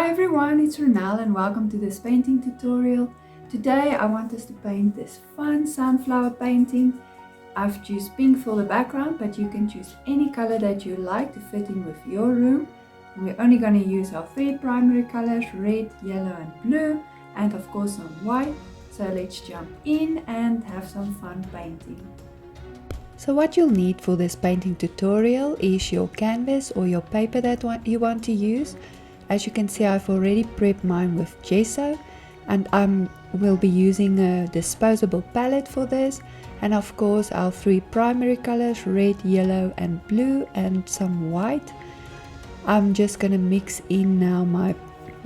Hi everyone, it's Renelle and welcome to this painting tutorial. Today I want us to paint this fun sunflower painting. I've chosen pink for the background, but you can choose any color that you like to fit in with your room. We're only going to use our three primary colors, red, yellow and blue, and of course some white. So let's jump in and have some fun painting. So what you'll need for this painting tutorial is your canvas or your paper that you want to use. As you can see, I've already prepped mine with gesso, and I will be using a disposable palette for this, and of course our three primary colors, red, yellow and blue, and some white. I'm just going to mix in now my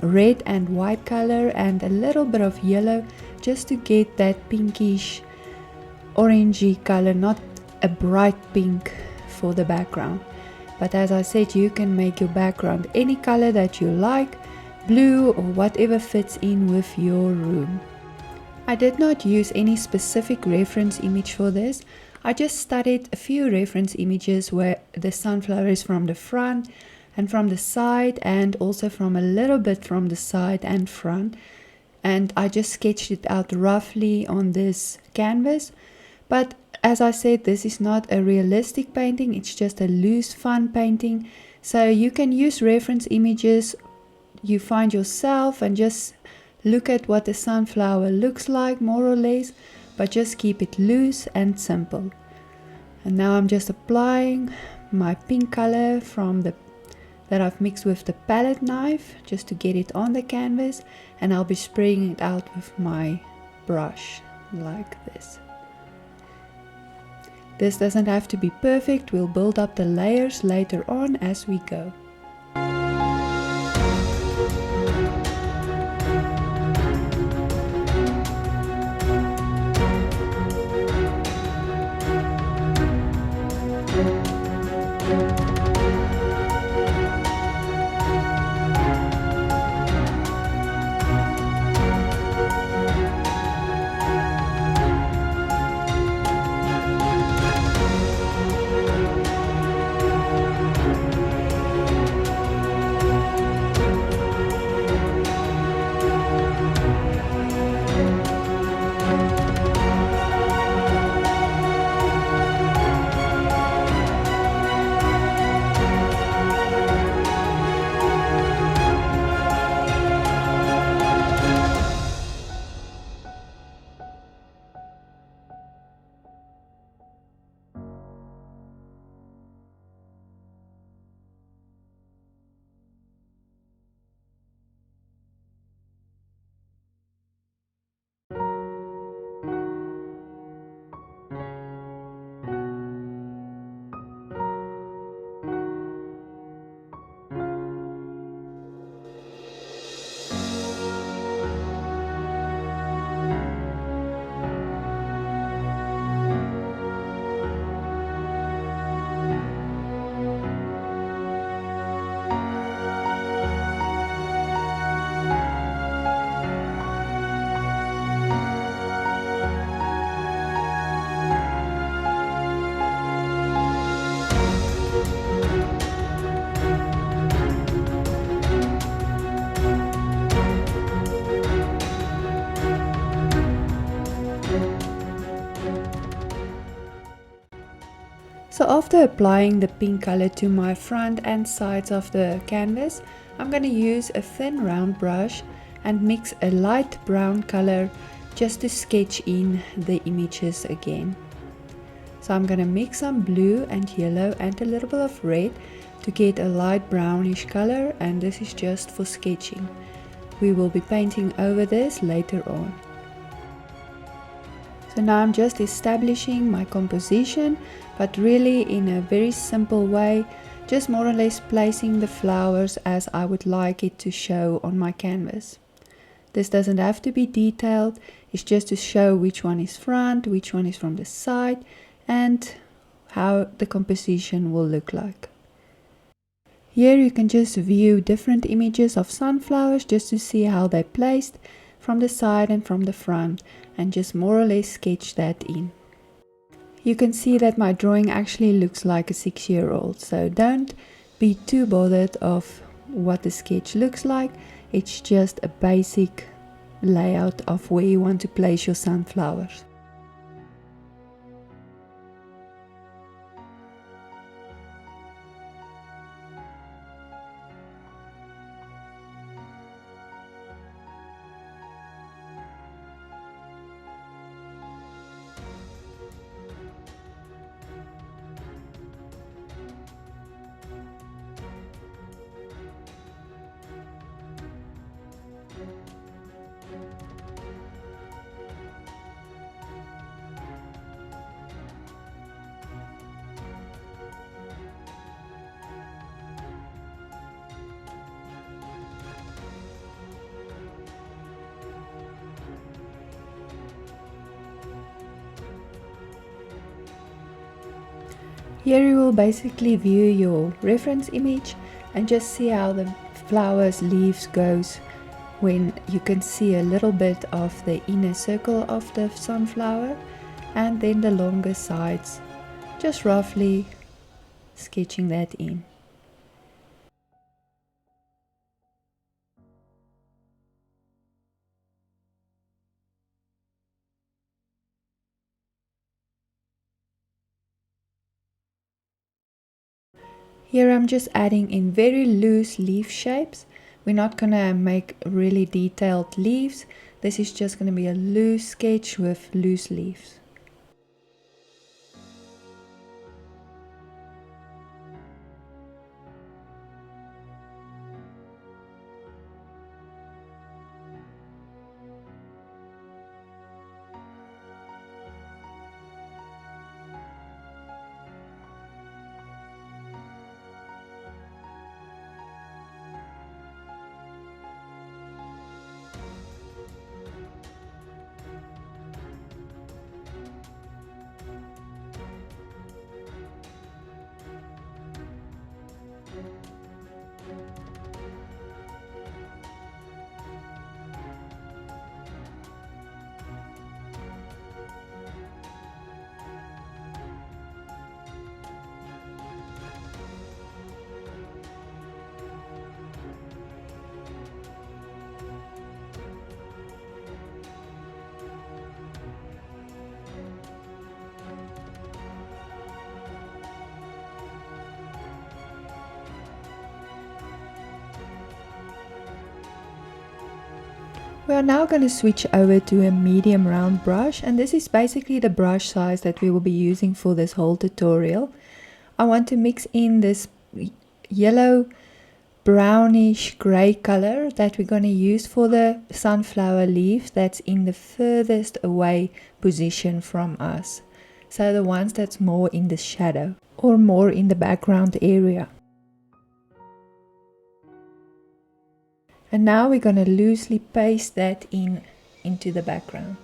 red and white color and a little bit of yellow just to get that pinkish orangey color, not a bright pink for the background. But as I said, you can make your background any color that you like, blue or whatever fits in with your room. I did not use any specific reference image for this. I just studied a few reference images where the sunflower is from the front and from the side, and also from a little bit from the side and front. And I just sketched it out roughly on this canvas. But as I said, this is not a realistic painting, it's just a loose fun painting. So you can use reference images you find yourself and just look at what the sunflower looks like more or less, but just keep it loose and simple. And now I'm just applying my pink color that I've mixed with the palette knife just to get it on the canvas, and I'll be spraying it out with my brush like this. This doesn't have to be perfect, we'll build up the layers later on as we go. So after applying the pink color to my front and sides of the canvas, I'm going to use a thin round brush and mix a light brown color just to sketch in the images again. So I'm going to mix some blue and yellow and a little bit of red to get a light brownish color, and this is just for sketching. We will be painting over this later on. So now I'm just establishing my composition, but really in a very simple way, just more or less placing the flowers as I would like it to show on my canvas. This doesn't have to be detailed, it's just to show which one is front, which one is from the side, and how the composition will look like. Here you can just view different images of sunflowers just to see how they're placed from the side and from the front, and just more or less sketch that in. You can see that my drawing actually looks like a 6-year-old, so don't be too bothered of what the sketch looks like. It's just a basic layout of where you want to place your sunflowers. Here you will basically view your reference image and just see how the flower's leaves goes when you can see a little bit of the inner circle of the sunflower and then the longer sides, just roughly sketching that in. Here I'm just adding in very loose leaf shapes. We're not gonna make really detailed leaves. This is just gonna be a loose sketch with loose leaves. We are now going to switch over to a medium round brush, and this is basically the brush size that we will be using for this whole tutorial. I want to mix in this yellow brownish gray color that we're going to use for the sunflower leaves that's in the furthest away position from us. So the ones that's more in the shadow or more in the background area. And now we're going to loosely paste that into the background.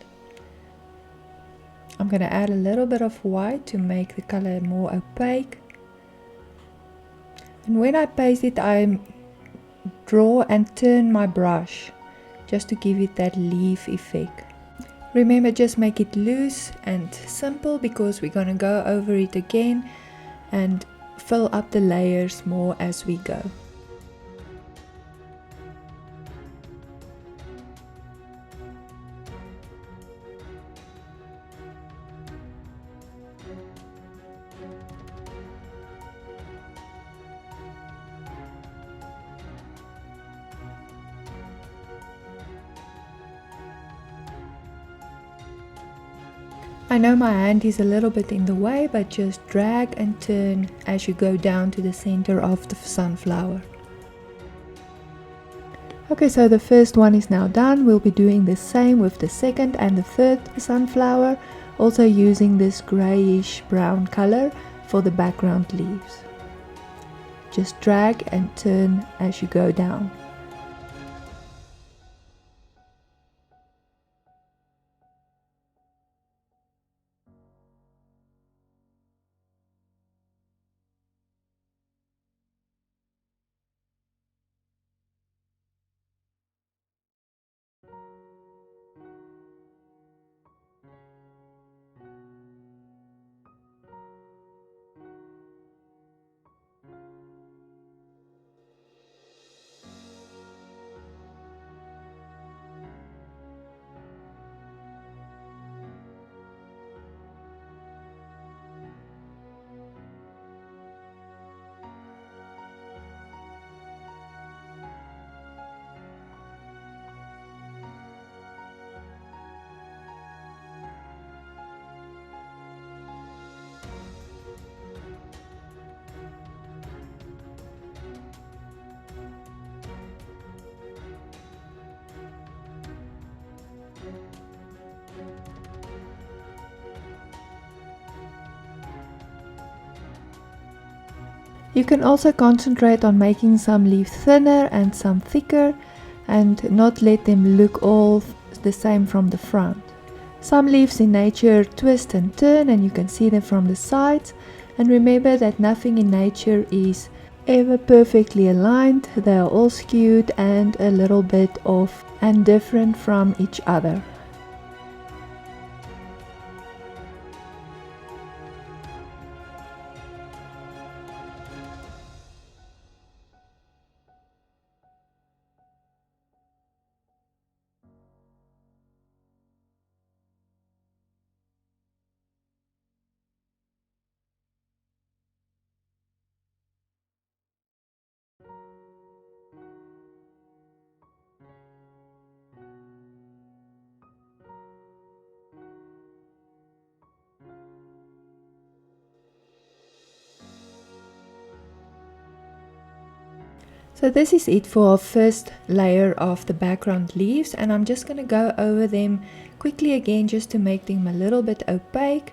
I'm going to add a little bit of white to make the color more opaque. And when I paste it, I draw and turn my brush just to give it that leaf effect. Remember, just make it loose and simple because we're going to go over it again and fill up the layers more as we go. I know my hand is a little bit in the way, but just drag and turn as you go down to the center of the sunflower. Okay, so the first one is now done. We'll be doing the same with the second and the third sunflower, also using this grayish brown color for the background leaves. Just drag and turn as you go down. You can also concentrate on making some leaves thinner and some thicker and not let them look all the same from the front. Some leaves in nature twist and turn and you can see them from the sides. And remember that nothing in nature is ever perfectly aligned. They are all skewed and a little bit off and different from each other. So this is it for our first layer of the background leaves, and I'm just going to go over them quickly again just to make them a little bit opaque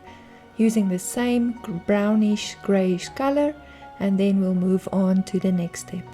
using the same brownish grayish color, and then we'll move on to the next step.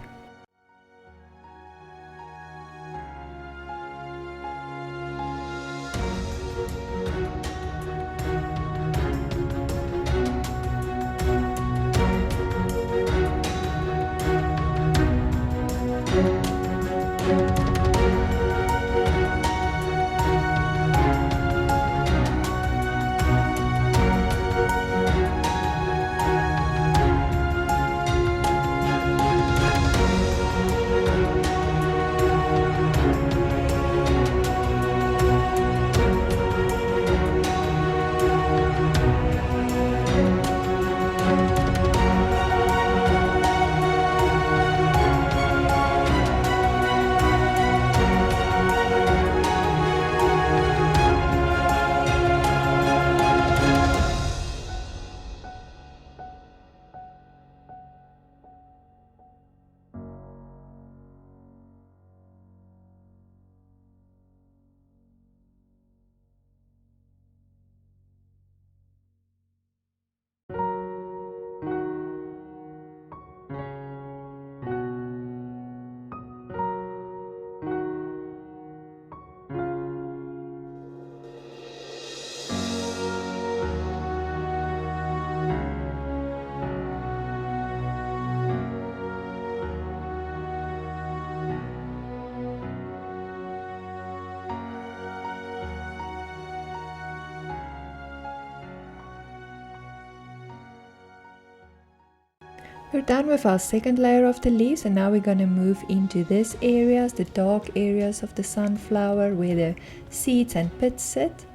We're done with our second layer of the leaves, and now we're going to move into these areas, the dark areas of the sunflower where the seeds and pits sit.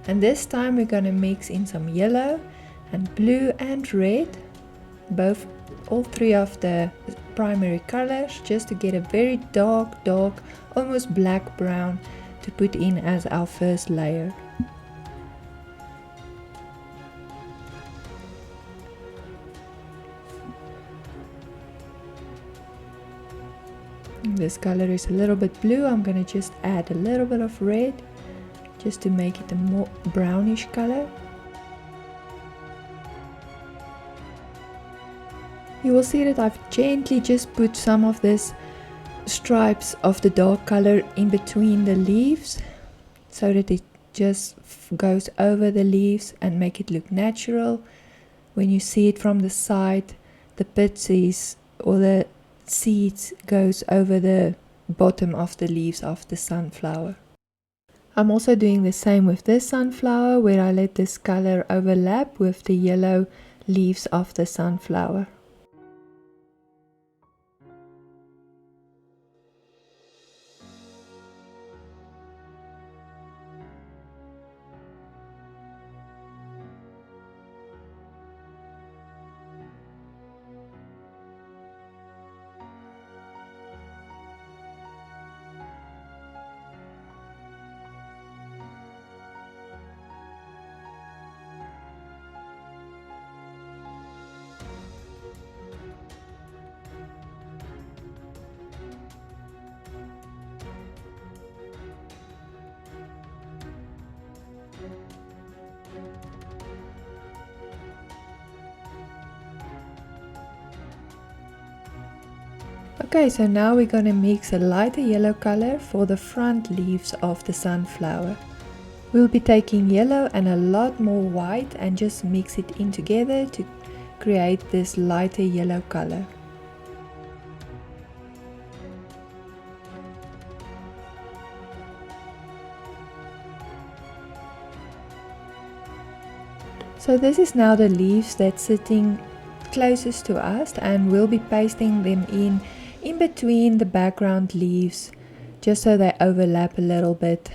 And this time we're going to mix in some yellow and blue and red, all three of the primary colors, just to get a very dark, almost black brown to put in as our first layer. This color is a little bit blue. I'm going to just add a little bit of red just to make it a more brownish color. You will see that I've gently just put some of this stripes of the dark color in between the leaves so that it just goes over the leaves and make it look natural. When you see it from the side, the pitsies or the seeds goes over the bottom of the leaves of the sunflower. I'm also doing the same with this sunflower, where I let this color overlap with the yellow leaves of the sunflower. Okay, so now we're going to mix a lighter yellow color for the front leaves of the sunflower. We'll be taking yellow and a lot more white and just mix it in together to create this lighter yellow color. So this is now the leaves that's sitting closest to us, and we'll be pasting them in between the background leaves just so they overlap a little bit.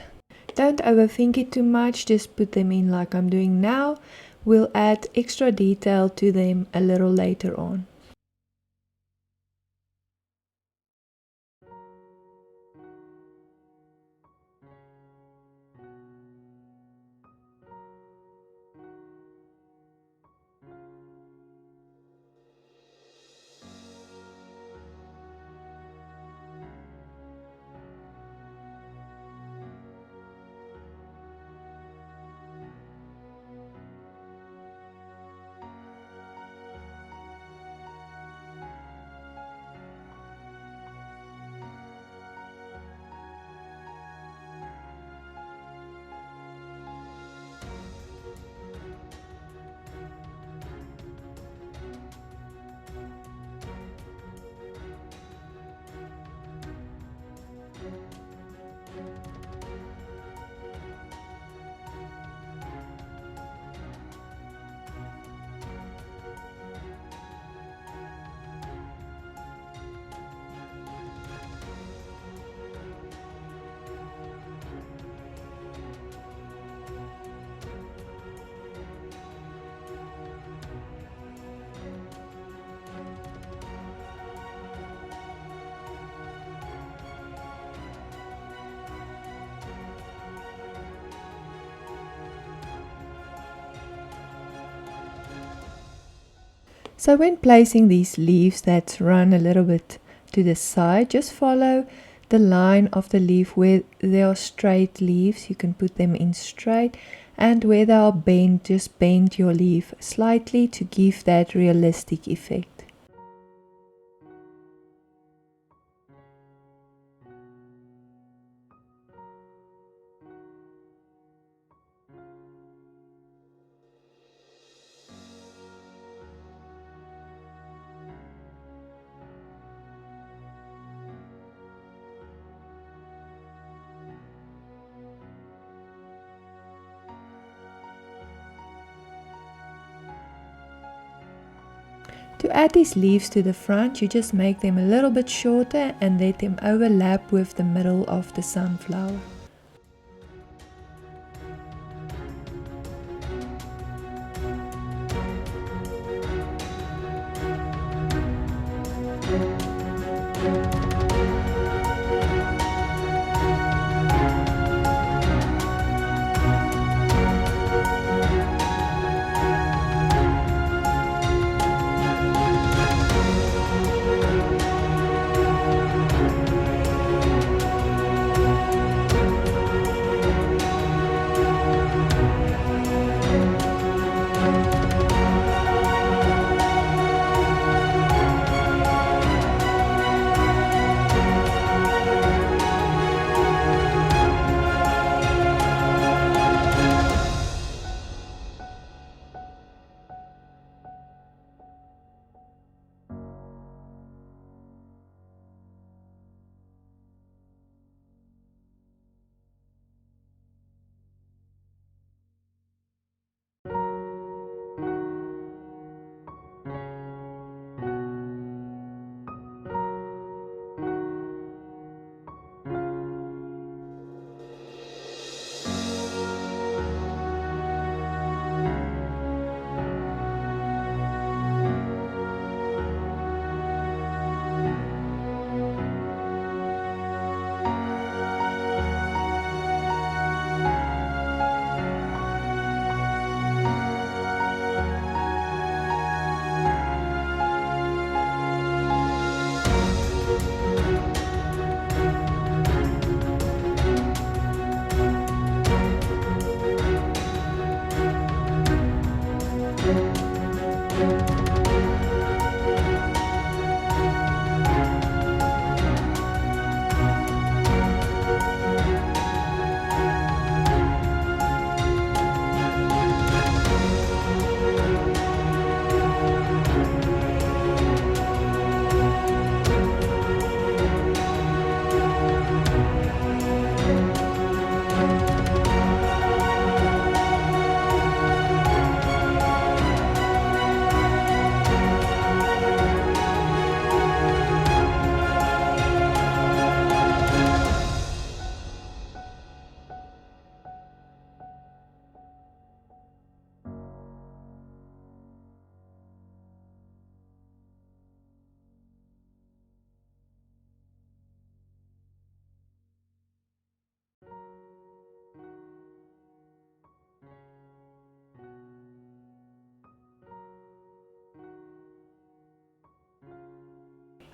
Don't overthink it too much, just put them in like I'm doing now. We'll add extra detail to them a little later on. So when placing these leaves that run a little bit to the side, just follow the line of the leaf. Where there are straight leaves, you can put them in straight, and where they are bent, just bend your leaf slightly to give that realistic effect. To add these leaves to the front, you just make them a little bit shorter and let them overlap with the middle of the sunflower.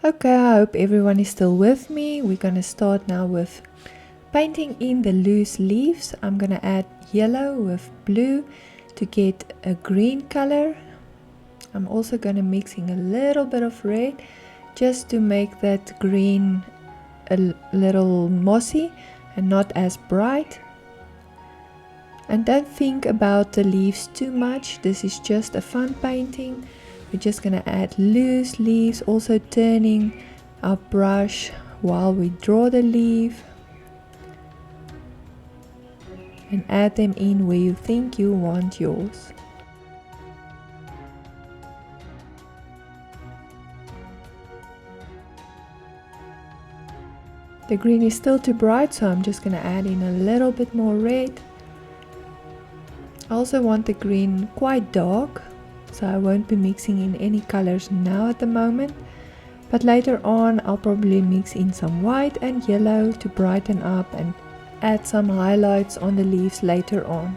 Okay, I hope everyone is still with me. We're going to start now with painting in the loose leaves. I'm going to add yellow with blue to get a green color. I'm also going to mix in a little bit of red just to make that green a little mossy and not as bright. And don't think about the leaves too much. This is just a fun painting. We're just going to add loose leaves, also turning our brush while we draw the leaf, and add them in where you think you want yours. The green is still too bright, so I'm just going to add in a little bit more red. I also want the green quite dark, so I won't be mixing in any colors now at the moment. But later on I'll probably mix in some white and yellow to brighten up and add some highlights on the leaves later on.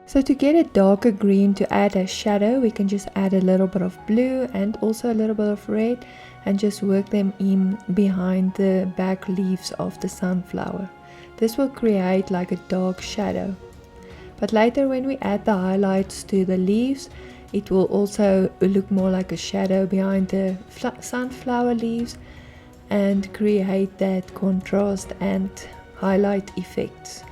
So to get a darker green to add as shadow, we can just add a little bit of blue and also a little bit of red and just work them in behind the back leaves of the sunflower. This will create like a dark shadow. But later when we add the highlights to the leaves, it will also look more like a shadow behind the sunflower leaves and create that contrast and highlight effects.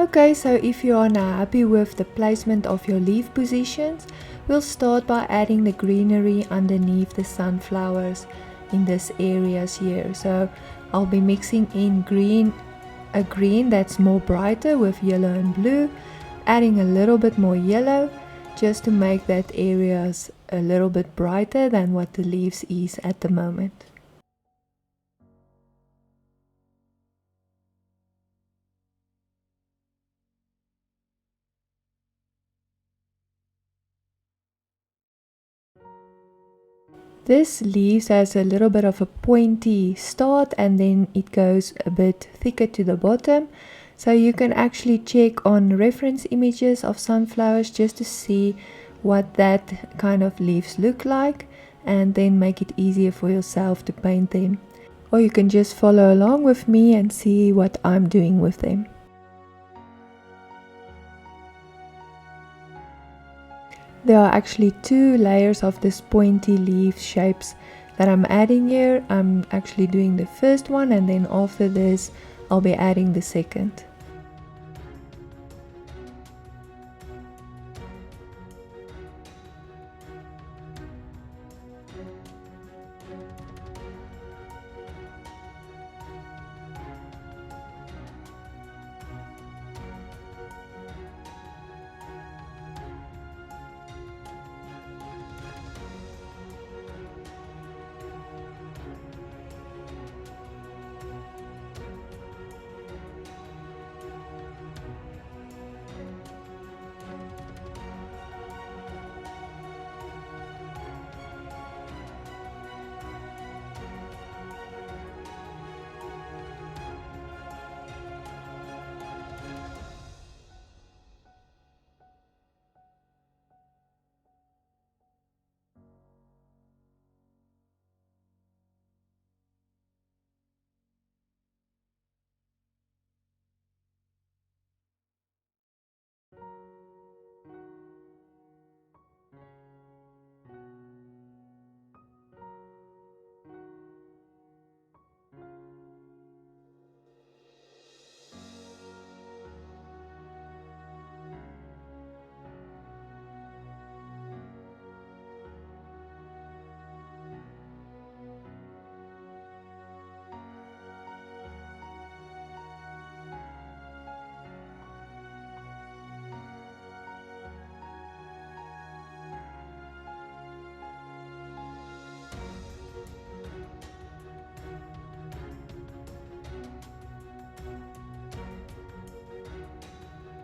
Okay, so if you are now happy with the placement of your leaf positions, we'll start by adding the greenery underneath the sunflowers in this areas here. So I'll be mixing in a green that's more brighter with yellow and blue, adding a little bit more yellow just to make that areas a little bit brighter than what the leaves is at the moment. This leaves has a little bit of a pointy start and then it goes a bit thicker to the bottom. So you can actually check on reference images of sunflowers just to see what that kind of leaves look like and then make it easier for yourself to paint them. Or you can just follow along with me and see what I'm doing with them. There are actually two layers of this pointy leaf shapes that I'm adding here. I'm actually doing the first one and then after this I'll be adding the second.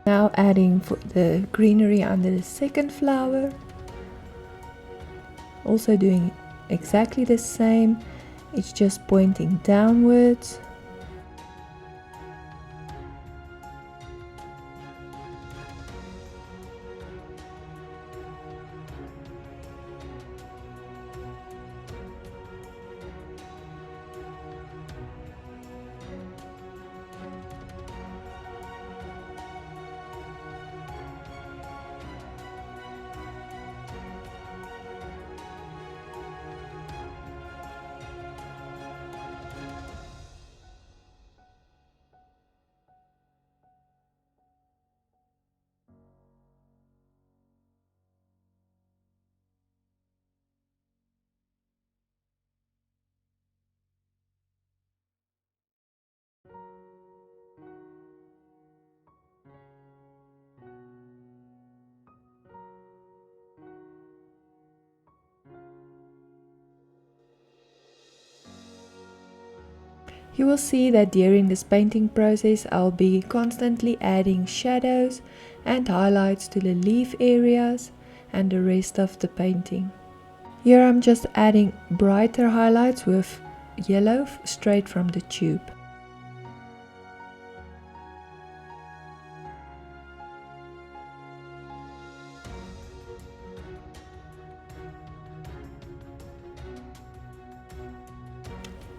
Now adding for the greenery under the second flower. Also doing exactly the same, it's just pointing downwards. You will see that during this painting process I'll be constantly adding shadows and highlights to the leaf areas and the rest of the painting. Here I'm just adding brighter highlights with yellow straight from the tube.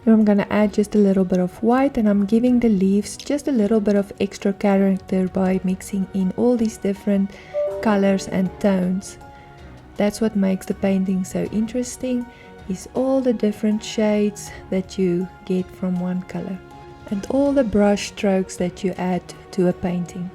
Here I'm going to add just a little bit of white and I'm giving the leaves just a little bit of extra character by mixing in all these different colors and tones. That's what makes the painting so interesting, is all the different shades that you get from one color and all the brush strokes that you add to a painting.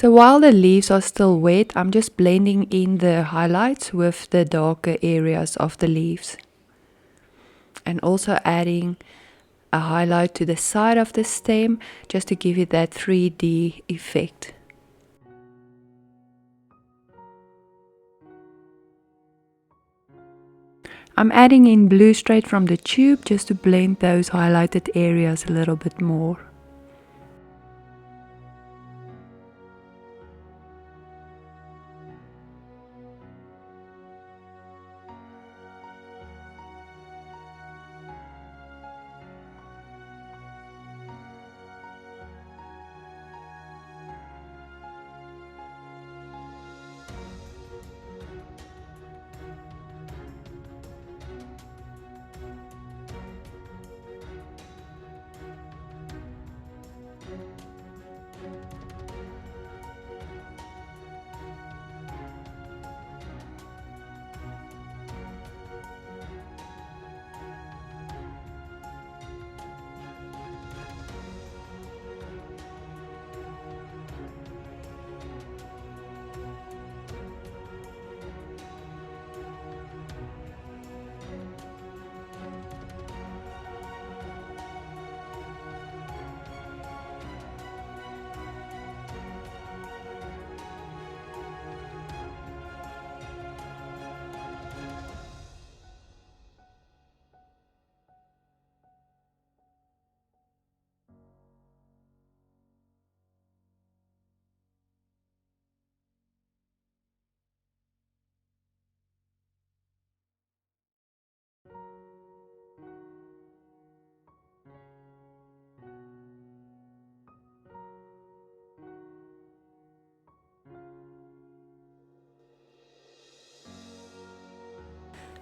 So while the leaves are still wet, I'm just blending in the highlights with the darker areas of the leaves. And also adding a highlight to the side of the stem just to give it that 3D effect. I'm adding in blue straight from the tube just to blend those highlighted areas a little bit more.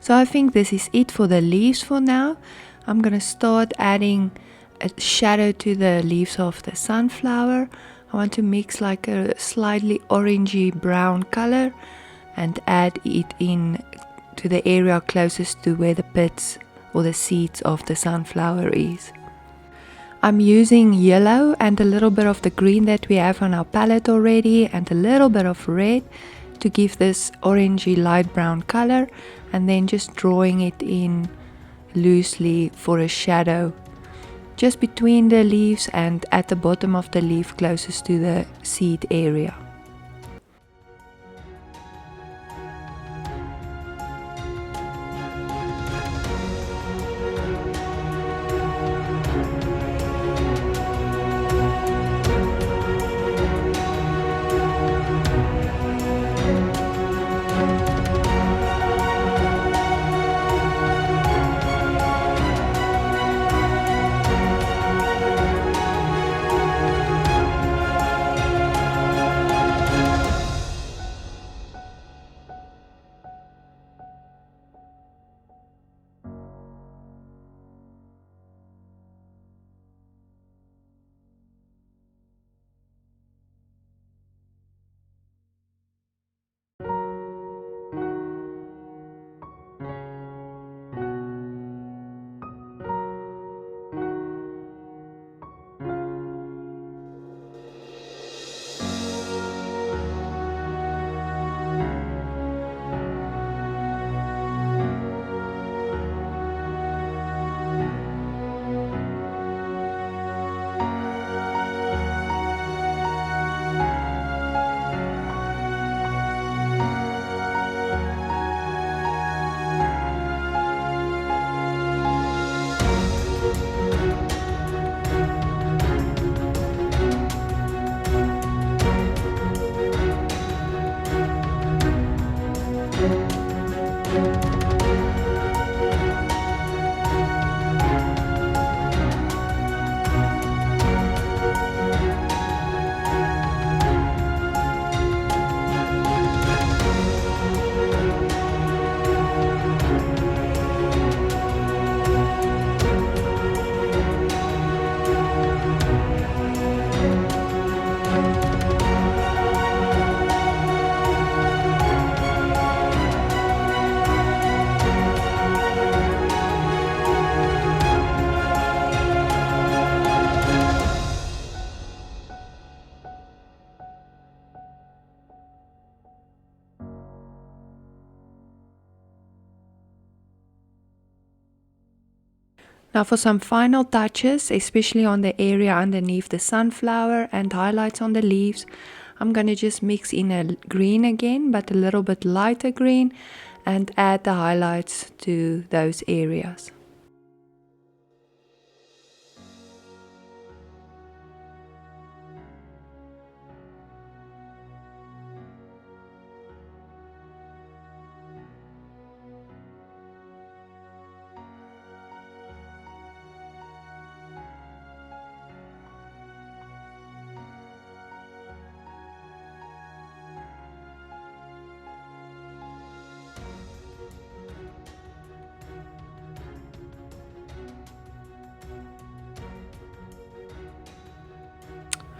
So I think this is it for the leaves for now. I'm going to start adding a shadow to the leaves of the sunflower. I want to mix like a slightly orangey brown color and add it in to the area closest to where the pits or the seeds of the sunflower is. I'm using yellow and a little bit of the green that we have on our palette already and a little bit of red to give this orangey light brown color, and then just drawing it in loosely for a shadow just between the leaves and at the bottom of the leaf closest to the seed area. Now for some final touches, especially on the area underneath the sunflower and highlights on the leaves, I'm going to just mix in a green again, but a little bit lighter green, and add the highlights to those areas.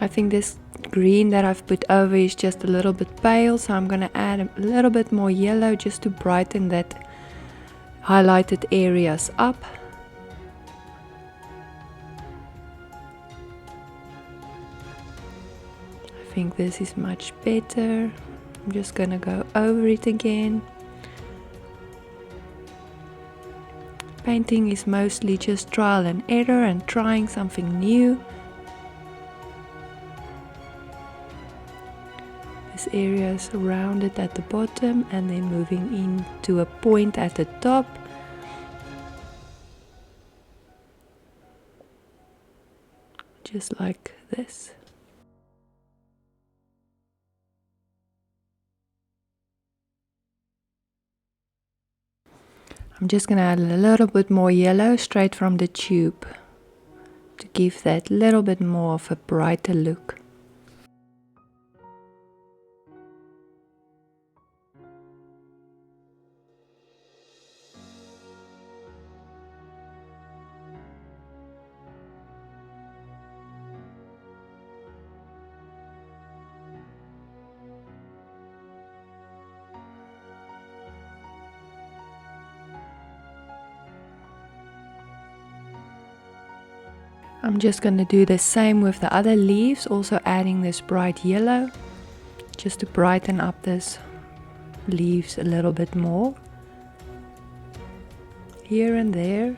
I think this green that I've put over is just a little bit pale, so I'm going to add a little bit more yellow just to brighten that highlighted areas up. I think this is much better. I'm just going to go over it again. Painting is mostly just trial and error and trying something new. This area is rounded at the bottom and then moving into a point at the top. Just like this. I'm just going to add a little bit more yellow straight from the tube to give that little bit more of a brighter look. I'm just going to do the same with the other leaves, also adding this bright yellow, just to brighten up this leaves a little bit more, here and there.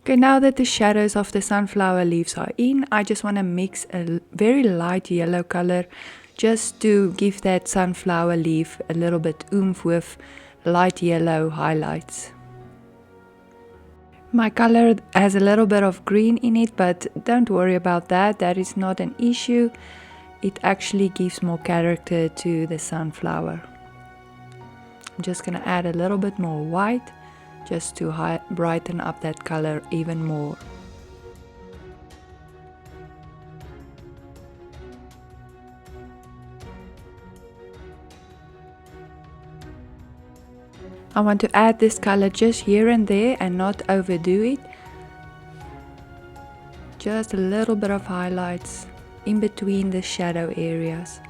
Okay, now that the shadows of the sunflower leaves are in, I just want to mix a very light yellow color just to give that sunflower leaf a little bit oomph with light yellow highlights. My color has a little bit of green in it, but don't worry about that, that is not an issue. It actually gives more character to the sunflower. I'm just going to add a little bit more white just to brighten up that color even more. I want to add this color just here and there and not overdo it. Just a little bit of highlights in between the shadow areas.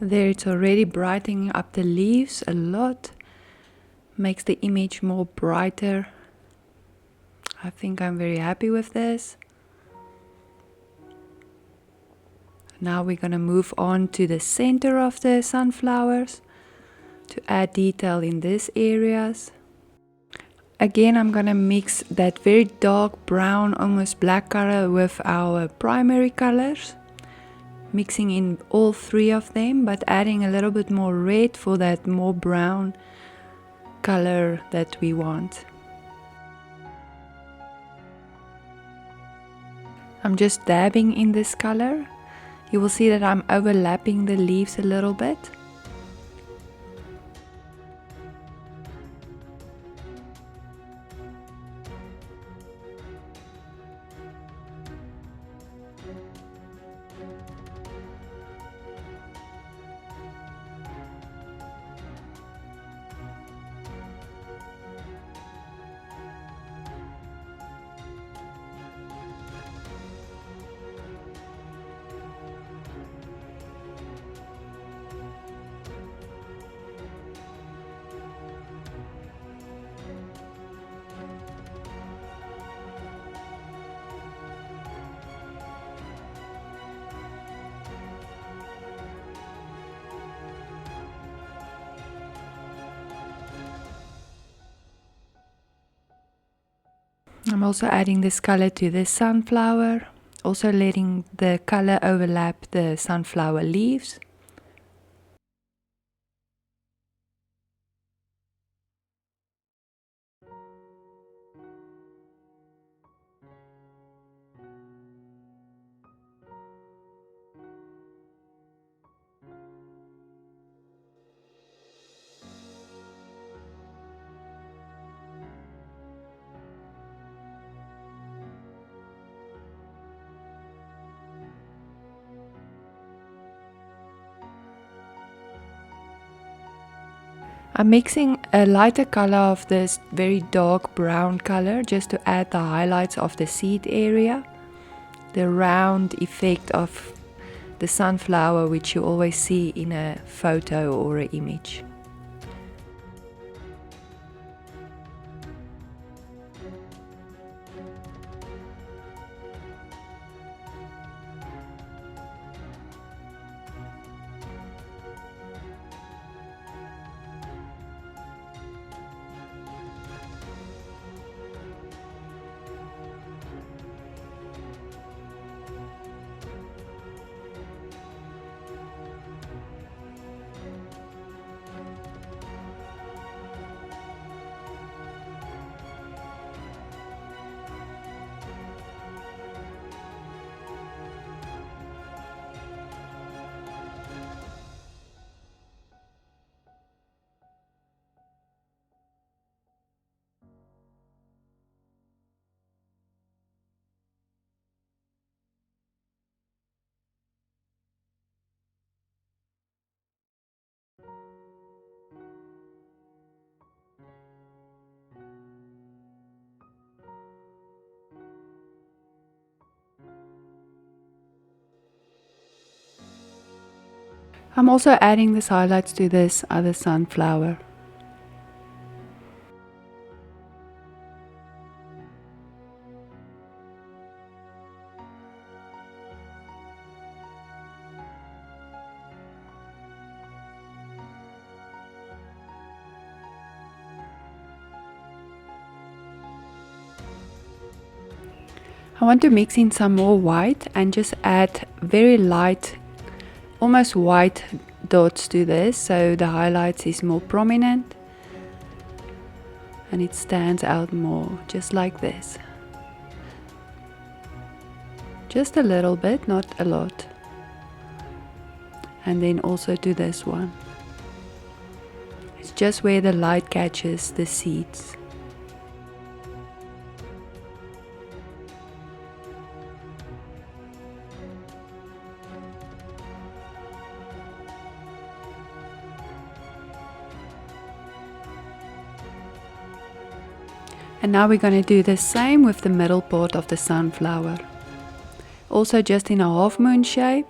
There it's already brightening up the leaves a lot. Makes the image more brighter. I think I'm very happy with this. Now we're going to move on to the center of the sunflowers to add detail in these areas. Again, I'm going to mix that very dark brown, almost black color with our primary colors. Mixing in all three of them, but adding a little bit more red for that more brown color that we want. I'm just dabbing in this color. You will see that I'm overlapping the leaves a little bit. I'm also adding this color to this sunflower, also letting the color overlap the sunflower leaves. I'm mixing a lighter color of this very dark brown color just to add the highlights of the seed area, the round effect of the sunflower which you always see in a photo or an image. I'm also adding these highlights to this other sunflower. I want to mix in some more white and just add very light, almost white dots to this, so the highlights is more prominent and it stands out more, just like this. Just a little bit, not a lot. And then also to this one. It's just where the light catches the seeds. And now we're going to do the same with the middle part of the sunflower. Also just in a half moon shape.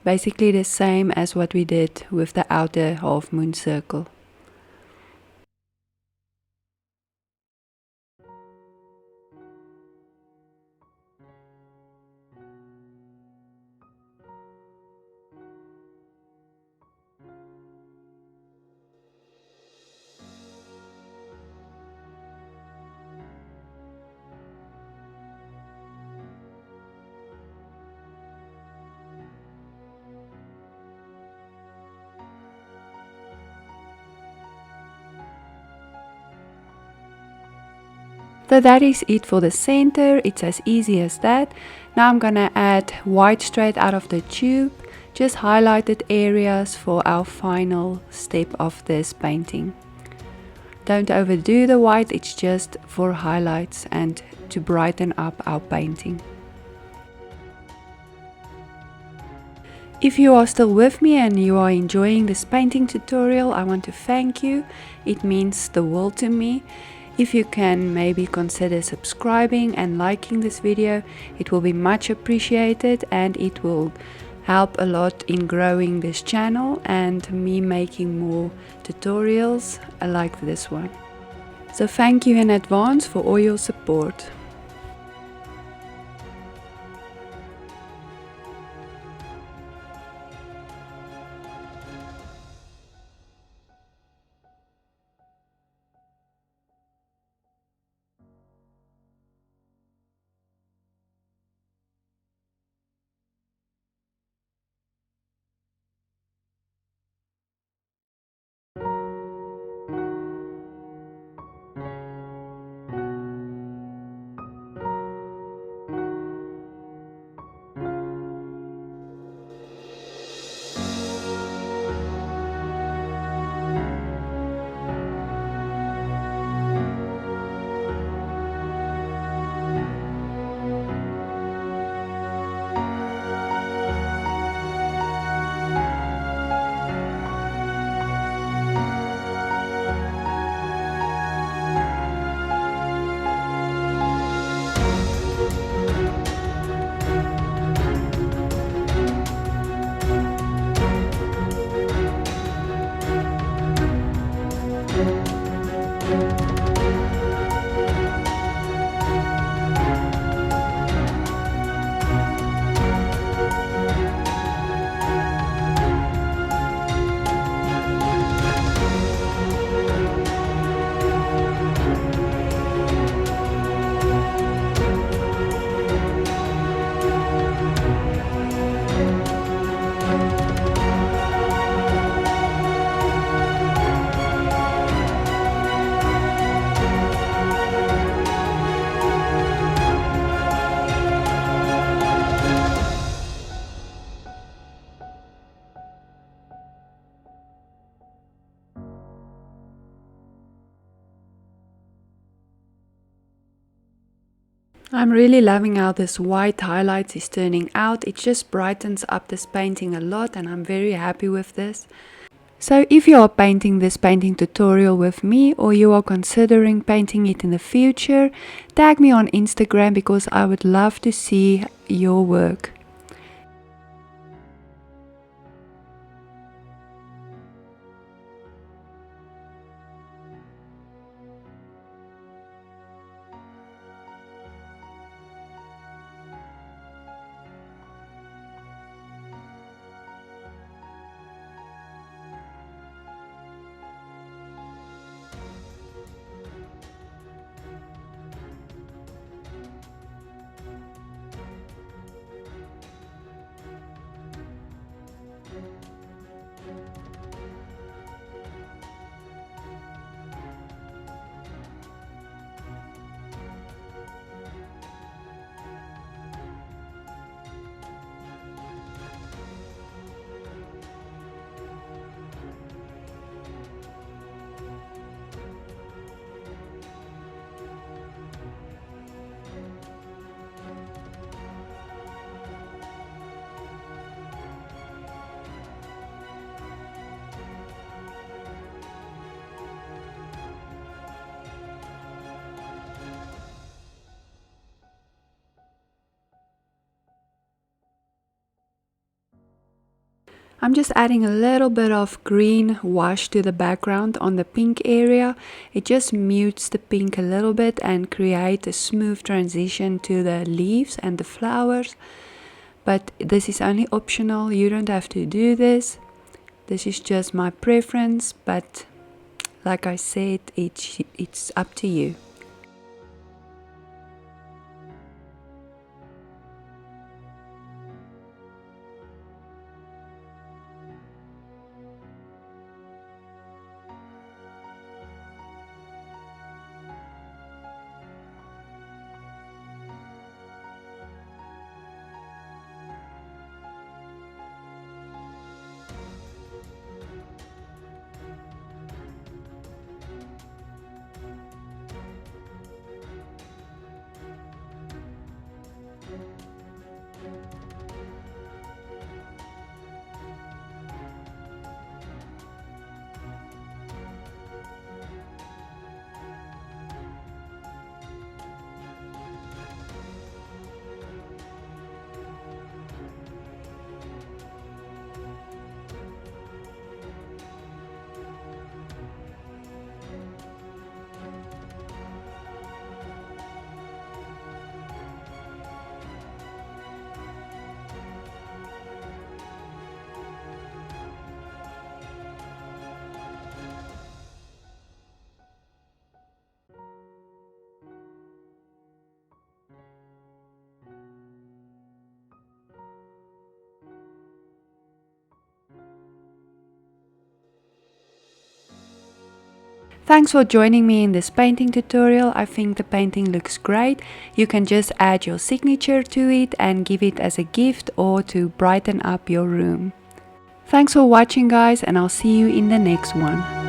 basically the same as what we did with the outer half moon circle. So that is it for the center. It's as easy as that. Now I'm gonna add white straight out of the tube, just highlighted areas for our final step of this painting. Don't overdo the white, it's just for highlights and to brighten up our painting. If you are still with me and you are enjoying this painting tutorial, I want to thank you. It means the world to me. If you can maybe consider subscribing and liking this video, it will be much appreciated and it will help a lot in growing this channel and me making more tutorials like this one. So thank you in advance for all your support. I'm really loving how this white highlights is turning out. It just brightens up this painting a lot and I'm very happy with this. So if you are painting this painting tutorial with me or you are considering painting it in the future, tag me on Instagram because I would love to see your work. I'm just adding a little bit of green wash to the background on the pink area. It just mutes the pink a little bit and create a smooth transition to the leaves and the flowers. But this is only optional, you don't have to do this. This is just my preference, but like I said, it's up to you. Thanks for joining me in this painting tutorial. I think the painting looks great. You can just add your signature to it and give it as a gift or to brighten up your room. Thanks for watching guys, and I'll see you in the next one.